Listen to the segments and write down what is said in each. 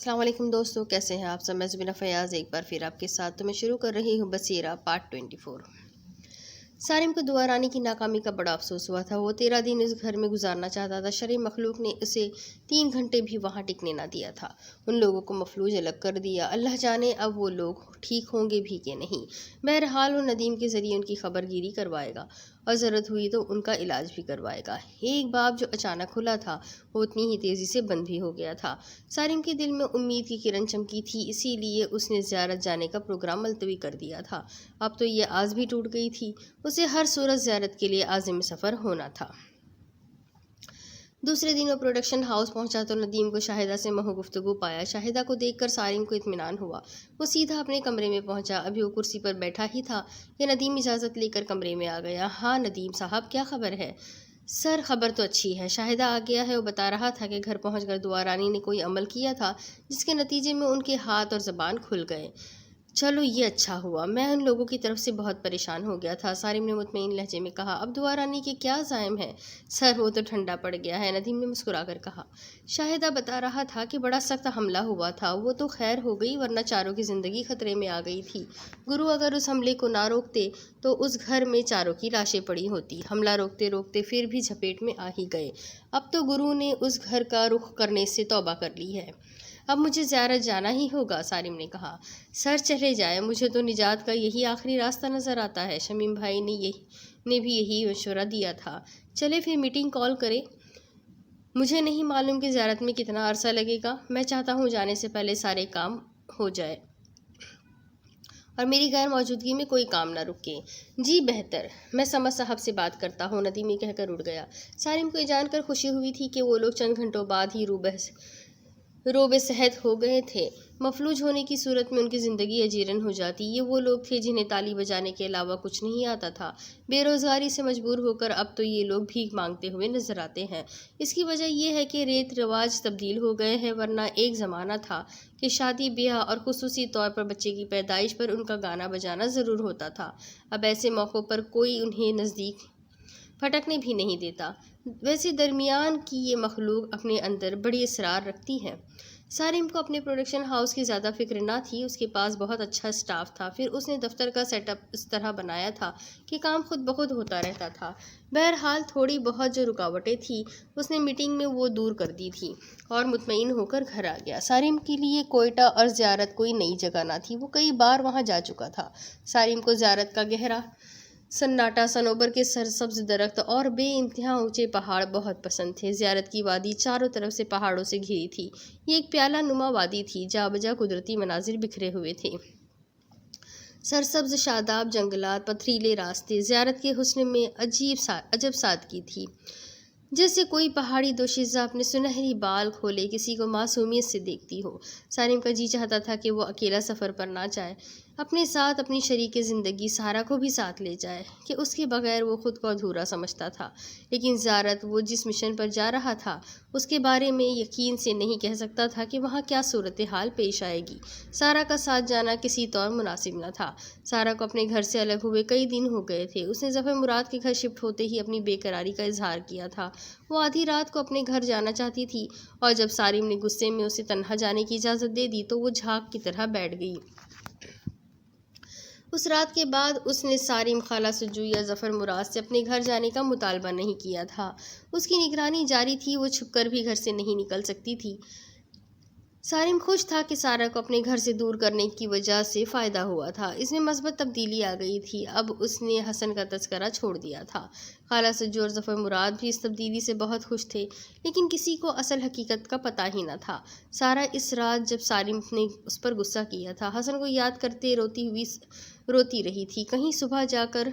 السلام علیکم دوستو، کیسے ہیں آپ سب؟ میں زبینہ فیاض ایک بار پھر آپ کے ساتھ تو میں شروع کر رہی ہوں بصیرہ پارٹ 24۔ سارم کو دعا رانی کی ناکامی کا بڑا افسوس ہوا تھا۔ وہ 13 دن اس گھر میں گزارنا چاہتا تھا۔ شرعی مخلوق نے اسے 3 گھنٹے بھی وہاں ٹکنے نہ دیا تھا۔ ان لوگوں کو مفلوج الگ کر دیا۔ اللہ جانے اب وہ لوگ ٹھیک ہوں گے بھی کہ نہیں۔ بہرحال وہ ندیم کے ذریعے ان کی خبر گیری کروائے گا اور ضرورت ہوئی تو ان کا علاج بھی کروائے گا۔ ایک باب جو اچانک کھلا تھا وہ اتنی ہی تیزی سے بند بھی ہو گیا تھا۔ سارم کے دل میں امید کی کرن چمکی تھی، اسی لیے اس نے زیارت جانے کا پروگرام ملتوی کر دیا تھا۔ اب تو یہ آس بھی ٹوٹ گئی تھی، اسے ہر صورت زیارت کے لیے عازم سفر ہونا تھا۔ دوسرے دن وہ پروڈکشن ہاؤس پہنچا تو ندیم کو شاہدہ سے محو گفتگو پایا۔ شاہدہ کو دیکھ کر سارم کو اطمینان ہوا۔ وہ سیدھا اپنے کمرے میں پہنچا۔ ابھی وہ کرسی پر بیٹھا ہی تھا کہ ندیم اجازت لے کر کمرے میں آ گیا۔ ہاں ندیم صاحب، کیا خبر ہے؟ سر، خبر تو اچھی ہے۔ شاہدہ آ گیا ہے۔ وہ بتا رہا تھا کہ گھر پہنچ کر دعا رانی نے کوئی عمل کیا تھا جس کے نتیجے میں ان کے ہاتھ اور زبان کھل گئے۔ چلو یہ اچھا ہوا، میں ان لوگوں کی طرف سے بہت پریشان ہو گیا تھا، سارم نے مطمئن لہجے میں کہا۔ اب دعا رانی کے کیا عزائم ہے؟ سر، وہ تو ٹھنڈا پڑ گیا ہے، ندیم نے مسکرا کر کہا۔ شاہدہ بتا رہا تھا کہ بڑا سخت حملہ ہوا تھا، وہ تو خیر ہو گئی ورنہ چاروں کی زندگی خطرے میں آ گئی تھی۔ گرو اگر اس حملے کو نہ روکتے تو اس گھر میں چاروں کی لاشیں پڑی ہوتی۔ حملہ روکتے روکتے پھر بھی جھپیٹ میں آ ہی گئے۔ اب تو گرو نے اس گھر کا رخ کرنے سے توبہ کر لی ہے۔ اب مجھے زیارت جانا ہی ہوگا، سارم نے کہا۔ سر چلے جائیں، مجھے تو نجات کا یہی آخری راستہ نظر آتا ہے، شمیم بھائی نے بھی یہی مشورہ دیا تھا۔ چلے پھر میٹنگ کال کریں۔ مجھے نہیں معلوم کہ زیارت میں کتنا عرصہ لگے گا، میں چاہتا ہوں جانے سے پہلے سارے کام ہو جائے اور میری غیر موجودگی میں کوئی کام نہ رکے۔ جی بہتر، میں سمد صاحب سے بات کرتا ہوں، ندیم یہ کہہ کر اٹھ گیا۔ سارم کو یہ جان کر خوشی ہوئی تھی کہ وہ لوگ چند گھنٹوں بعد ہی روبے صحت ہو گئے تھے۔ مفلوج ہونے کی صورت میں ان کی زندگی اجیرن ہو جاتی۔ یہ وہ لوگ تھے جنہیں تالی بجانے کے علاوہ کچھ نہیں آتا تھا۔ بے روزگاری سے مجبور ہو کر اب تو یہ لوگ بھیک مانگتے ہوئے نظر آتے ہیں۔ اس کی وجہ یہ ہے کہ ریت رواج تبدیل ہو گئے ہیں، ورنہ ایک زمانہ تھا کہ شادی بیاہ اور خصوصی طور پر بچے کی پیدائش پر ان کا گانا بجانا ضرور ہوتا تھا۔ اب ایسے موقعوں پر کوئی انہیں نزدیک پھٹکنے بھی نہیں دیتا۔ ویسے درمیان کی یہ مخلوق اپنے اندر بڑی اسرار رکھتی ہے۔ سارم کو اپنے پروڈکشن ہاؤس کی زیادہ فکر نہ تھی، اس کے پاس بہت اچھا سٹاف تھا، پھر اس نے دفتر کا سیٹ اپ اس طرح بنایا تھا کہ کام خود بخود ہوتا رہتا تھا۔ بہرحال تھوڑی بہت جو رکاوٹیں تھیں اس نے میٹنگ میں وہ دور کر دی تھی اور مطمئن ہو کر گھر آ گیا۔ سارم کے لیے کوئٹہ اور زیارت کوئی نئی جگہ نہ تھی، وہ کئی بار وہاں جا چکا تھا۔ سارم کو زیارت کا گہرا سناٹا، صنوبر کے سرسبز درخت اور بے انتہا اونچے پہاڑ بہت پسند تھے۔ زیارت کی وادی چاروں طرف سے پہاڑوں سے گھری تھی۔ یہ ایک پیالہ نما وادی تھی، جا بجا قدرتی مناظر بکھرے ہوئے تھے۔ سرسبز شاداب جنگلات، پتھریلے راستے، زیارت کے حسن میں عجب سادگی تھی، جیسے کوئی پہاڑی دوشیزہ اپنے سنہری بال کھولے کسی کو معصومیت سے دیکھتی ہو۔ سارم کا جی چاہتا تھا کہ وہ اکیلا سفر پر نہ جائے، اپنے ساتھ اپنی شریک زندگی سارا کو بھی ساتھ لے جائے، کہ اس کے بغیر وہ خود کو ادھورا سمجھتا تھا۔ لیکن زیارت، وہ جس مشن پر جا رہا تھا، اس کے بارے میں یقین سے نہیں کہہ سکتا تھا کہ وہاں کیا صورتحال پیش آئے گی۔ سارا کا ساتھ جانا کسی طور مناسب نہ تھا۔ سارا کو اپنے گھر سے الگ ہوئے کئی دن ہو گئے تھے۔ اس نے ظفر مراد کے گھر شفٹ ہوتے ہی اپنی بے قراری کا اظہار کیا تھا۔ وہ آدھی رات کو اپنے گھر جانا چاہتی تھی اور جب سارم نے غصے میں اسے تنہا جانے کی اجازت دے دی تو وہ جھاگ کی طرح بیٹھ گئی۔ اس رات کے بعد اس نے سارم، خالہ سجو یا ظفر مراد سے اپنے گھر جانے کا مطالبہ نہیں کیا تھا۔ اس کی نگرانی جاری تھی، وہ چھپ کر بھی گھر سے نہیں نکل سکتی تھی۔ سارم خوش تھا کہ سارا کو اپنے گھر سے دور کرنے کی وجہ سے فائدہ ہوا تھا۔ اس میں مثبت تبدیلی آ گئی تھی۔ اب اس نے حسن کا تذکرہ چھوڑ دیا تھا۔ خالہ سجو اور ظفر مراد بھی اس تبدیلی سے بہت خوش تھے، لیکن کسی کو اصل حقیقت کا پتہ ہی نہ تھا۔ سارا اس رات جب سارم نے اس پر غصہ کیا تھا، حسن کو یاد کرتے روتی رہی تھی۔ کہیں صبح جا کر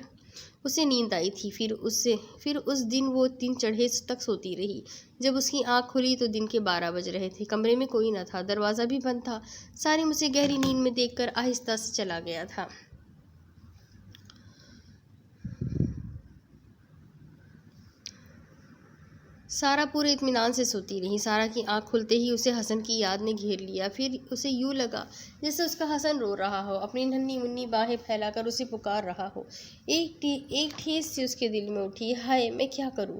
اسے نیند آئی تھی، پھر اس دن وہ دن چڑھے تک سوتی رہی۔ جب اس کی آنکھ کھلی تو دن کے 12 بج رہے تھے۔ کمرے میں کوئی نہ تھا، دروازہ بھی بند تھا۔ سارم اسے گہری نیند میں دیکھ کر آہستہ سے چلا گیا تھا۔ سارا پورے اطمینان سے سوتی رہی۔ سارا کی آنکھ کھلتے ہی اسے حسن کی یاد نے گھیر لیا۔ پھر اسے یوں لگا جیسے اس کا حسن رو رہا ہو، اپنی ننھی منھی باہیں پھیلا کر اسے پکار رہا ہو۔ ایک ٹھیس سی اس کے دل میں اٹھی، ہائے میں کیا کروں؟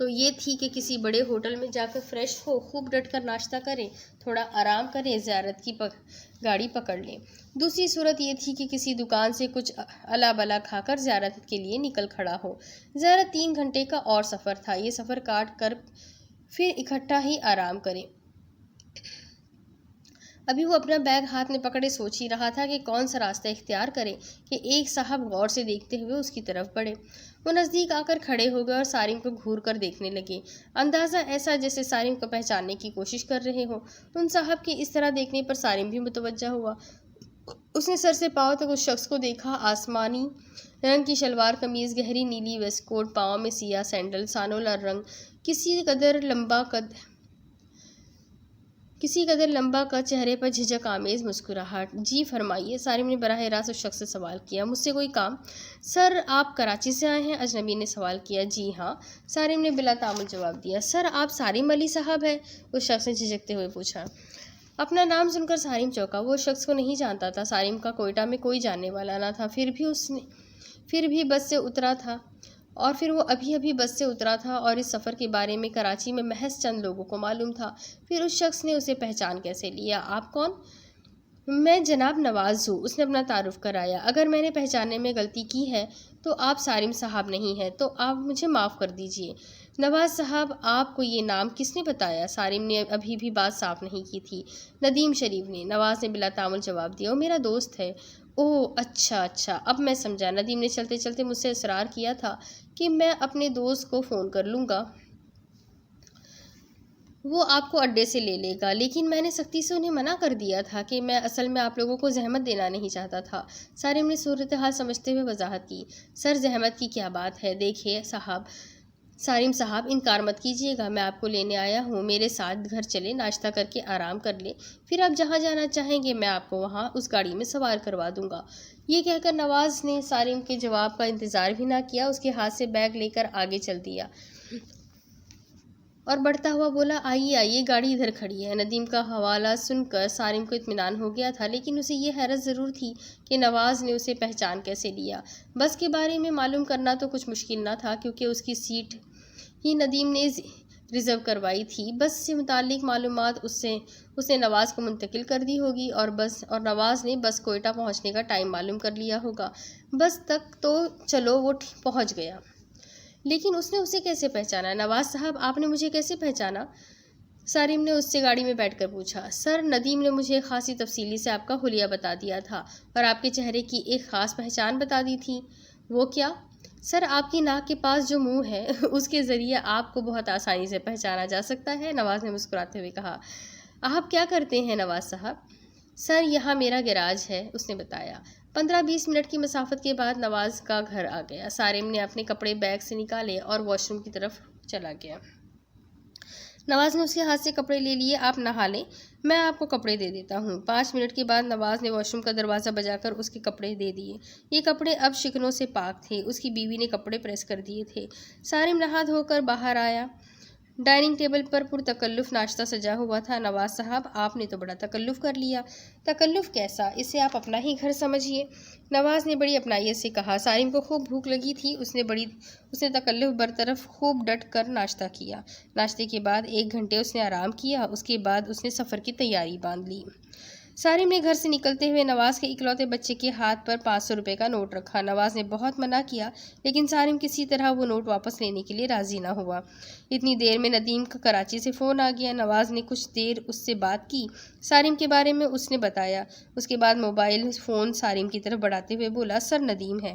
تو یہ تھی کہ کسی بڑے ہوٹل میں جا کر فریش ہو، خوب ڈٹ کر ناشتہ کریں، تھوڑا آرام کریں، زیارت کی گاڑی پکڑ لیں۔ دوسری صورت یہ تھی کہ کسی دکان سے کچھ الا بلا کھا کر زیارت کے لیے نکل کھڑا ہو۔ زیارت 3 گھنٹے کا اور سفر تھا، یہ سفر کاٹ کر پھر اکٹھا ہی آرام کریں۔ ابھی وہ اپنا بیگ ہاتھ میں پکڑے سوچ ہی رہا تھا کہ کون سا راستہ اختیار کرے کہ ایک صاحب غور سے دیکھتے ہوئے اس کی طرف بڑھے۔ وہ نزدیک آ کر کھڑے ہو گئے اور سارم کو گھور کر دیکھنے لگے، اندازہ ایسا جیسے سارم کو پہچاننے کی کوشش کر رہے ہوں۔ ان صاحب کے اس طرح دیکھنے پر سارم بھی متوجہ ہوا۔ اس نے سر سے پاؤں تک اس شخص کو دیکھا، آسمانی رنگ کی شلوار قمیض، گہری نیلی ویسٹ کوٹ، پاؤں میں سیاہ سینڈل، سانولا رنگ، کسی قدر لمبا قد، چہرے پر جھجک آمیز مسکراہٹ۔ جی فرمائیے، سارم نے براہ راست اس شخص سے سوال کیا۔ مجھ سے کوئی کام؟ سر آپ کراچی سے آئے ہیں؟ اجنبی نے سوال کیا۔ جی ہاں، سارم نے بلا تعمل جواب دیا۔ سر آپ سارم علی صاحب ہیں؟ اس شخص نے جھجکتے ہوئے پوچھا۔ اپنا نام سن کر سارم چونکا، وہ اس شخص کو نہیں جانتا تھا۔ سارم کا کوئٹہ میں کوئی جاننے والا نہ تھا، پھر بھی بس سے اترا تھا اور پھر وہ ابھی بس سے اترا تھا اور اس سفر کے بارے میں کراچی میں محض چند لوگوں کو معلوم تھا۔ پھر اس شخص نے اسے پہچان کیسے لیا؟ آپ کون؟ میں جناب نواز ہوں، اس نے اپنا تعارف کرایا۔ اگر میں نے پہچاننے میں غلطی کی ہے تو آپ سارم صاحب نہیں ہیں، تو آپ مجھے معاف کر دیجئے۔ نواز صاحب، آپ کو یہ نام کس نے بتایا؟ سارم نے ابھی بھی بات صاف نہیں کی تھی۔ ندیم شریف نے، نواز نے بلا تعمل جواب دیا۔ وہ میرا دوست ہے۔ اوہ اچھا، اب میں سمجھا۔ ندیم نے چلتے چلتے مجھ سے اصرار کیا تھا کہ میں اپنے دوست کو فون کر لوں گا، وہ آپ کو اڈے سے لے لے گا، لیکن میں نے سختی سے انہیں منع کر دیا تھا کہ میں اصل میں آپ لوگوں کو زحمت دینا نہیں چاہتا تھا۔ سارم نے صورتحال سمجھتے ہوئے وضاحت کی۔ سر زحمت کی کیا بات ہے؟ دیکھیے سارم صاحب، انکار مت کیجیے گا، میں آپ کو لینے آیا ہوں، میرے ساتھ گھر چلے، ناشتہ کر کے آرام کر لیں، پھر آپ جہاں جانا چاہیں گے میں آپ کو وہاں اس گاڑی میں سوار کروا دوں گا۔ یہ کہہ کر نواز نے سارم کے جواب کا انتظار بھی نہ کیا، اس کے ہاتھ سے بیگ لے کر آگے چل دیا اور بڑھتا ہوا بولا، آئیے، گاڑی ادھر کھڑی ہے۔ ندیم کا حوالہ سن کر سارم کو اطمینان ہو گیا تھا، لیکن اسے یہ حیرت ضرور تھی کہ نواز نے اسے پہچان کیسے لیا۔ بس کے بارے میں معلوم کرنا تو کچھ مشکل نہ تھا، کیونکہ اس کی سیٹ ہی ندیم نے ریزرو کروائی تھی۔ بس سے متعلق معلومات اس نے نواز کو منتقل کر دی ہوگی اور نواز نے بس کوئٹہ پہنچنے کا ٹائم معلوم کر لیا ہوگا۔ بس تک تو چلو وہ پہنچ گیا، لیکن اس نے اسے کیسے پہچانا؟ نواز صاحب، آپ نے مجھے کیسے پہچانا؟ سارم نے اس سے گاڑی میں بیٹھ کر پوچھا۔ سر، ندیم نے مجھے خاصی تفصیلی سے آپ کا حلیہ بتا دیا تھا اور آپ کے چہرے کی ایک خاص پہچان بتا دی تھی۔ وہ کیا؟ سر، آپ کی ناک کے پاس جو منہ ہے اس کے ذریعے آپ کو بہت آسانی سے پہچانا جا سکتا ہے، نواز نے مسکراتے ہوئے کہا۔ آپ کیا کرتے ہیں نواز صاحب؟ سر، یہاں میرا گیراج ہے، اس نے بتایا۔ 15-20 منٹ کی مسافت کے بعد نواز کا گھر آ گیا۔ سارم نے اپنے کپڑے بیگ سے نکالے اور واش روم کی طرف چلا گیا۔ نواز نے اس کے ہاتھ سے کپڑے لے لیے۔ آپ نہا لیں، میں آپ کو کپڑے دے دیتا ہوں۔ 5 منٹ کے بعد نواز نے واش روم کا دروازہ بجا کر اس کے کپڑے دے دیے۔ یہ کپڑے اب شکنوں سے پاک تھے، اس کی بیوی نے کپڑے پریس کر دیے تھے۔ سارم نہا دھو کر باہر آیا۔ ڈائننگ ٹیبل پر پرتکلف ناشتہ سجا ہوا تھا۔ نواز صاحب، آپ نے تو بڑا تکلف کر لیا۔ تکلف کیسا؟ اسے آپ اپنا ہی گھر سمجھیے، نواز نے بڑی اپنائیت سے کہا۔ سارم کو خوب بھوک لگی تھی، اس نے تکلف برطرف خوب ڈٹ کر ناشتہ کیا۔ ناشتے کے بعد 1 گھنٹے اس نے آرام کیا، اس کے بعد اس نے سفر کی تیاری باندھ لی۔ سارم نے گھر سے نکلتے ہوئے نواز کے اکلوتے بچے کے ہاتھ پر 500 روپے کا نوٹ رکھا۔ نواز نے بہت منع کیا، لیکن سارم کسی طرح وہ نوٹ واپس لینے کے لیے راضی نہ ہوا۔ اتنی دیر میں ندیم کا کراچی سے فون آ گیا۔ نواز نے کچھ دیر اس سے بات کی، سارم کے بارے میں اس نے بتایا۔ اس کے بعد موبائل فون سارم کی طرف بڑھاتے ہوئے بولا، سر ندیم ہے۔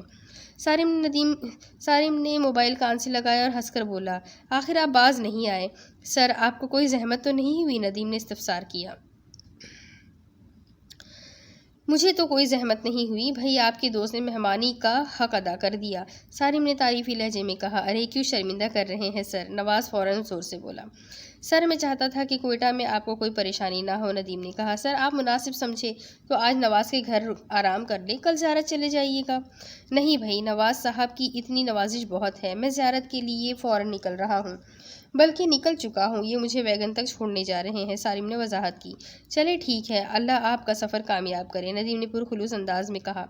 سارم نے موبائل کان سے لگایا اور ہنس کر بولا، آخر آپ باز نہیں آئے۔ سر، آپ کو کوئی زحمت تو نہیں ہوئی؟ ندیم نے استفسار کیا۔ مجھے تو کوئی زحمت نہیں ہوئی بھائی، آپ کے دوست نے مہمانی کا حق ادا کر دیا، سارم نے تعریفی لہجے میں کہا۔ ارے کیوں شرمندہ کر رہے ہیں سر؟ نواز فوراً زور سے بولا۔ سر، میں چاہتا تھا کہ کوئٹہ میں آپ کو کوئی پریشانی نہ ہو، ندیم نے کہا۔ سر، آپ مناسب سمجھے تو آج نواز کے گھر آرام کر لیں، کل زیارت چلے جائیے گا۔ نہیں بھائی، نواز صاحب کی اتنی نوازش بہت ہے، میں زیارت کے لیے فوراً نکل رہا ہوں۔ بلکہ نکل چکا ہوں، یہ مجھے ویگن تک چھوڑنے جا رہے ہیں، سارم نے وضاحت کی۔ چلے ٹھیک ہے، اللہ آپ کا سفر کامیاب کرے، ندیم نے پرخلوص انداز میں کہا۔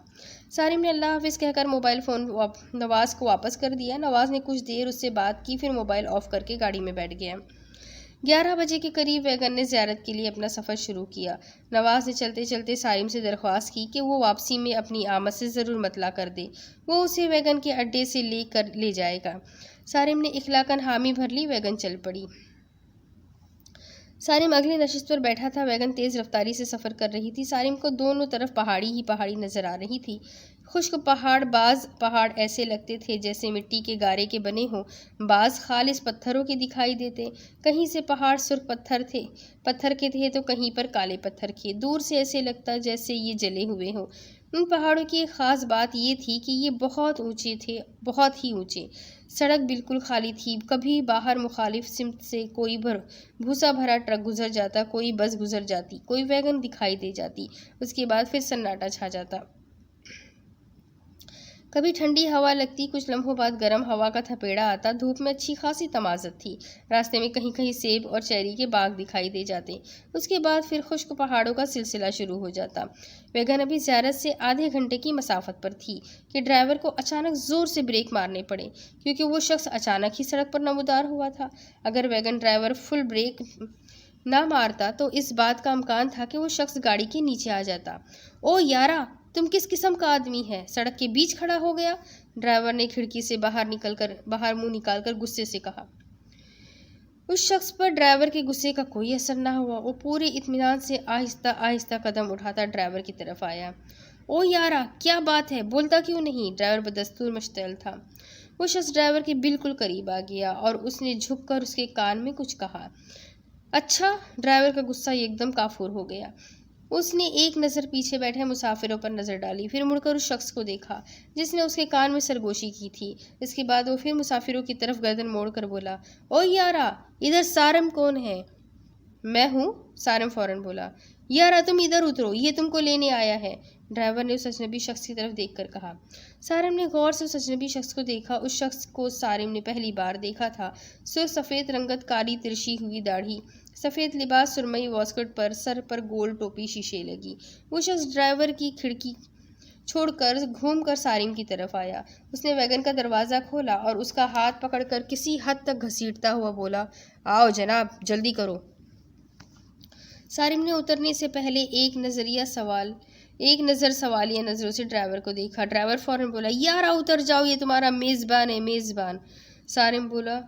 سارم نے اللہ حافظ کہہ کر موبائل فون نواز کو واپس کر دیا۔ نواز نے کچھ دیر اس سے بات کی، پھر موبائل آف کر کے گاڑی میں بیٹھ گیا۔ 11 بجے کے قریب ویگن نے زیارت کے لیے اپنا سفر شروع کیا۔ نواز نے چلتے چلتے سارم سے درخواست کی کہ وہ واپسی میں اپنی آمد سے ضرور مطلع کر دے، وہ اسے ویگن کے اڈے سے لے جائے گا۔ سارم نے اخلاقاً حامی بھر لی، ویگن چل پڑی۔ سارم اگلی نشست پر بیٹھا تھا، ویگن تیز رفتاری سے سفر کر رہی تھی۔ سارم کو دونوں طرف پہاڑی ہی پہاڑی نظر آ رہی تھی۔ خشک پہاڑ، بعض پہاڑ ایسے لگتے تھے جیسے مٹی کے گارے کے بنے ہوں، بعض خالص پتھروں کے دکھائی دیتے۔ کہیں سے پہاڑ سرخ پتھر کے تھے تو کہیں پر کالے پتھر کے، دور سے ایسے لگتا جیسے یہ جلے ہوئے ہوں۔ ان پہاڑوں کی ایک خاص بات یہ تھی کہ یہ بہت اونچے تھے، بہت ہی اونچے۔ سڑک بالکل خالی تھی، کبھی باہر مخالف سمت سے کوئی بھوسا بھرا ٹرک گزر جاتا، کوئی بس گزر جاتی، کوئی ویگن دکھائی دے جاتی، اس کے بعد پھر سناٹا چھا جاتا۔ کبھی ٹھنڈی ہوا لگتی، کچھ لمحوں بعد گرم ہوا کا تھپیڑا آتا، دھوپ میں اچھی خاصی تمازت تھی، راستے میں کہیں کہیں سیب اور چیری کے باغ دکھائی دے جاتے، اس کے بعد پھر خشک پہاڑوں کا سلسلہ شروع ہو جاتا۔ ویگن ابھی زیارت سے آدھے گھنٹے کی مسافت پر تھی کہ ڈرائیور کو اچانک زور سے بریک مارنے پڑے، کیونکہ وہ شخص اچانک ہی سڑک پر نمودار ہوا تھا۔ اگر ویگن ڈرائیور فل بریک نہ مارتا تو اس بات کا امکان تھا کہ وہ شخص گاڑی کے نیچے آ جاتا۔ او یارا، تم کس قسم کا آدمی ہے، سڑک کے بیچ کھڑا ہو گیا، ڈرائیور نے کھڑکی سے باہر منہ نکال کر غصے سے کہا۔ اس شخص پر ڈرائیور کے غصے کا کوئی اثر نہ ہوا، وہ پورے اطمینان سے آہستہ آہستہ قدم اٹھاتا ڈرائیور کی طرف آیا۔ او یارا، کیا بات ہے، بولتا کیوں نہیں؟ ڈرائیور بدستور مشتعل تھا۔ وہ شخص ڈرائیور کے بالکل قریب آ گیا اور اس نے جھک کر اس کے کان میں کچھ کہا۔ اچھا، ڈرائیور کا غصہ ایک دم کافور ہو گیا۔ اس نے ایک نظر پیچھے بیٹھے مسافروں پر نظر ڈالی، پھر مڑ کر اس شخص کو دیکھا جس نے اس کے کان میں سرگوشی کی تھی۔ اس کے بعد وہ پھر مسافروں کی طرف گردن موڑ کر بولا، او یارا، ادھر سارم کون ہے؟ میں ہوں، سارم فوراً بولا۔ یارا تم ادھر اترو، یہ تم کو لینے آیا ہے، ڈرائیور نے اس اجنبی شخص کی طرف دیکھ کر کہا۔ سارم نے غور سے اس اجنبی شخص کو دیکھا۔ اس شخص کو سارم نے پہلی بار دیکھا تھا۔ سرخ سفید رنگت، کالی ترچھی ہوئی داڑھی، سفید لباس، سرمئی واسکٹ پر، سر پر گول ٹوپی شیشے لگی۔ وہ شخص ڈرائیور کی کھڑکی چھوڑ کر گھوم کر سارم کی طرف آیا۔ اس نے ویگن کا دروازہ کھولا اور اس کا ہاتھ پکڑ کر کسی حد تک گھسیٹتا ہوا بولا، آؤ جناب، جلدی کرو۔ سارم نے اترنے سے پہلے ایک نظر سوالیہ نظروں سے ڈرائیور کو دیکھا۔ ڈرائیور فوراً بولا، یارا اتر جاؤ، یہ تمہارا میزبان ہے، میزبان۔ سارم بولا،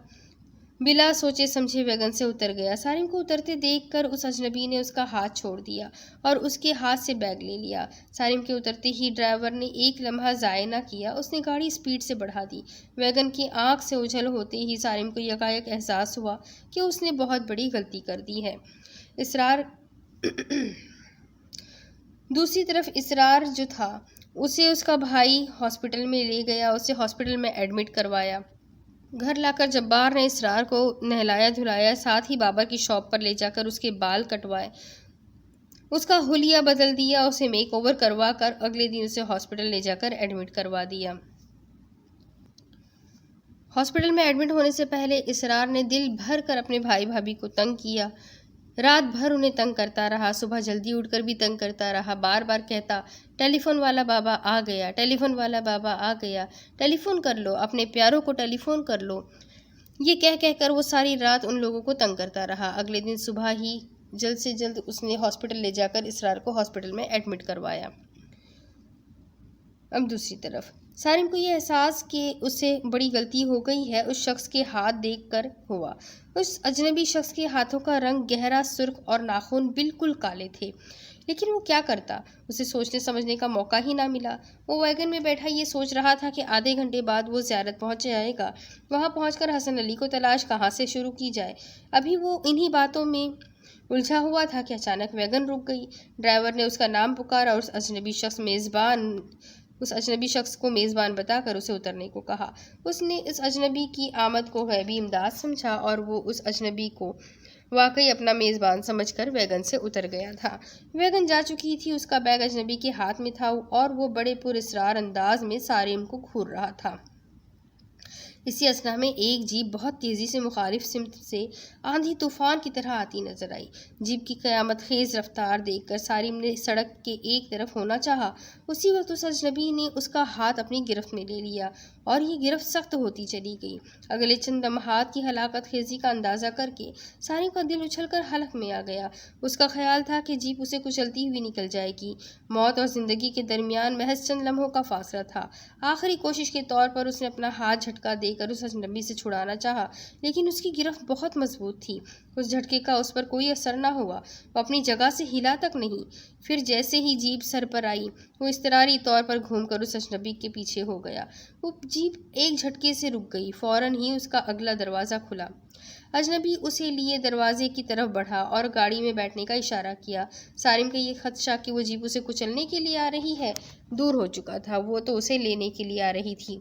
بلا سوچے سمجھے ویگن سے اتر گیا۔ سارم کو اترتے دیکھ کر اس اجنبی نے اس کا ہاتھ چھوڑ دیا اور اس کے ہاتھ سے بیگ لے لیا۔ سارم کے اترتے ہی ڈرائیور نے ایک لمحہ ضائع نہ کیا، اس نے گاڑی سپیڈ سے بڑھا دی۔ ویگن کی آنکھ سے اوجھل ہوتے ہی سارم کو یکایک احساس ہوا کہ اس نے بہت بڑی غلطی کر دی ہے۔ دوسری طرف اسرار جو تھا، اسے اس کا بھائی ہاسپٹل میں لے گیا، اسے ہاسپٹل میں ایڈمٹ کروایا۔ گھر لا کر جبار نے اسرار کو نہلایا دھلایا، ساتھ ہی بابر کی شاپ پر لے جا کر اس کے بال کٹوائے، اس کا حلیہ بدل دیا، اسے میک اوور کروا کر اگلے دن اسے ہاسپٹل لے جا کر ایڈمٹ کروا دیا۔ ہاسپٹل میں ایڈمٹ ہونے سے پہلے اسرار نے دل بھر کر اپنے بھائی بھابھی کو تنگ کیا، رات بھر انہیں تنگ کرتا رہا، صبح جلدی اٹھ کر بھی تنگ کرتا رہا، بار بار کہتا، ٹیلی فون والا بابا آ گیا، ٹیلی فون والا بابا آ گیا، ٹیلی فون کر لو، اپنے پیاروں کو ٹیلی فون کر لو۔ یہ کہہ کر وہ ساری رات ان لوگوں کو تنگ کرتا رہا۔ اگلے دن صبح ہی جلد سے جلد اس نے ہاسپٹل لے جا کر اسرار کو ہاسپٹل میں ایڈمٹ کروایا۔ اب دوسری طرف سارم کو یہ احساس کہ اسے بڑی غلطی ہو گئی ہے اس شخص کے ہاتھ دیکھ کر ہوا۔ اس اجنبی شخص کے ہاتھوں کا رنگ گہرا سرخ اور ناخن بالکل کالے تھے، لیکن وہ کیا کرتا، اسے سوچنے سمجھنے کا موقع ہی نہ ملا۔ وہ ویگن میں بیٹھا یہ سوچ رہا تھا کہ آدھے گھنٹے بعد وہ زیارت پہنچ جائے گا، وہاں پہنچ کر حسن علی کو تلاش کہاں سے شروع کی جائے۔ ابھی وہ انہی باتوں میں الجھا ہوا تھا کہ اچانک ویگن رک گئی۔ ڈرائیور نے اس کا نام پکارا اور اس اجنبی شخص کو میزبان بتا کر اسے اترنے کو کہا۔ اس نے اس اجنبی کی آمد کو غیبی امداد سمجھا اور وہ اس اجنبی کو واقعی اپنا میزبان سمجھ کر ویگن سے اتر گیا تھا۔ ویگن جا چکی تھی، اس کا بیگ اجنبی کے ہاتھ میں تھا اور وہ بڑے پر اسرار انداز میں سارم کو گھور رہا تھا۔ اسی اثنا میں ایک جیپ بہت تیزی سے مخالف سمت سے آندھی طوفان کی طرح آتی نظر آئی۔ جیپ کی قیامت خیز رفتار دیکھ کر سارم نے سڑک کے ایک طرف ہونا چاہا۔ اسی وقت اس اجنبی نے اس کا ہاتھ اپنی گرفت میں لے لیا اور یہ گرفت سخت ہوتی چلی گئی۔ اگلے چند لمحات کی ہلاکت خیزی کا اندازہ کر کے سارم کا دل اچھل کر حلق میں آ گیا۔ اس کا خیال تھا کہ جیپ اسے کچلتی ہوئی نکل جائے گی۔ موت اور زندگی کے درمیان محض چند لمحوں کا فاصلہ تھا۔ آخری کوشش کے طور پر اس نے اپنا ہاتھ جھٹکا دے کر اس اجنبی سے چھڑانا چاہا، لیکن اس کی گرفت بہت مضبوط تھی۔ اس جھٹکے کا اس پر کوئی اثر نہ ہوا، وہ اپنی جگہ سے ہلا تک نہیں۔ پھر جیسے ہی جیپ سر پر آئی، وہ اضطراری طور پر گھوم کر اس اجنبی کے پیچھے ہو گیا۔ وہ جیپ ایک جھٹکے سے رک گئی، فوراً ہی اس کا اگلا دروازہ کھلا۔ اجنبی اسے لیے دروازے کی طرف بڑھا اور گاڑی میں بیٹھنے کا اشارہ کیا۔ سارم کا یہ خدشہ کہ وہ جیپ اسے کچلنے کے لیے آ رہی ہے دور ہو چکا تھا، وہ تو اسے لینے کے لیے آ رہی تھی۔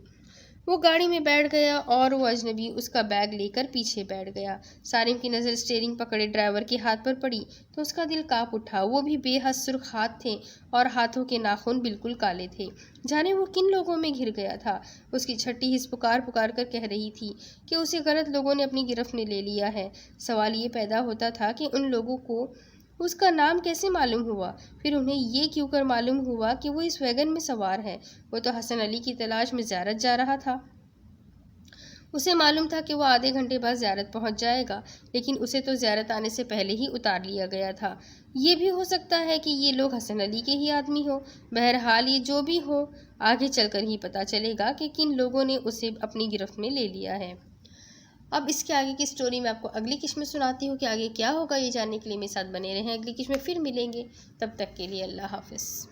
وہ گاڑی میں بیٹھ گیا اور وہ اجنبی اس کا بیگ لے کر پیچھے بیٹھ گیا۔ سارم کی نظر اسٹیئرنگ پکڑے ڈرائیور کے ہاتھ پر پڑی تو اس کا دل کانپ اٹھا۔ وہ بھی بے حد سرخ ہاتھ تھے اور ہاتھوں کے ناخن بالکل کالے تھے۔ جانے وہ کن لوگوں میں گھر گیا تھا۔ اس کی چھٹی حس پکار کر کہہ رہی تھی کہ اسے غلط لوگوں نے اپنی گرفت میں لے لیا ہے۔ سوال یہ پیدا ہوتا تھا کہ ان لوگوں کو اس کا نام کیسے معلوم ہوا؟ پھر انہیں یہ کیوں کر معلوم ہوا کہ وہ اس ویگن میں سوار ہے؟ وہ تو حسن علی کی تلاش میں زیارت جا رہا تھا۔ اسے معلوم تھا کہ وہ آدھے گھنٹے بعد زیارت پہنچ جائے گا، لیکن اسے تو زیارت آنے سے پہلے ہی اتار لیا گیا تھا۔ یہ بھی ہو سکتا ہے کہ یہ لوگ حسن علی کے ہی آدمی ہو۔ بہرحال یہ جو بھی ہو، آگے چل کر ہی پتہ چلے گا کہ کن لوگوں نے اسے اپنی گرفت میں لے لیا ہے۔ اب اس کے آگے کی سٹوری میں آپ کو اگلی قسط میں سناتی ہوں کہ آگے کیا ہوگا۔ یہ جاننے کے لیے میرے ساتھ بنے رہیں۔ اگلی قسط میں پھر ملیں گے، تب تک کے لیے اللہ حافظ۔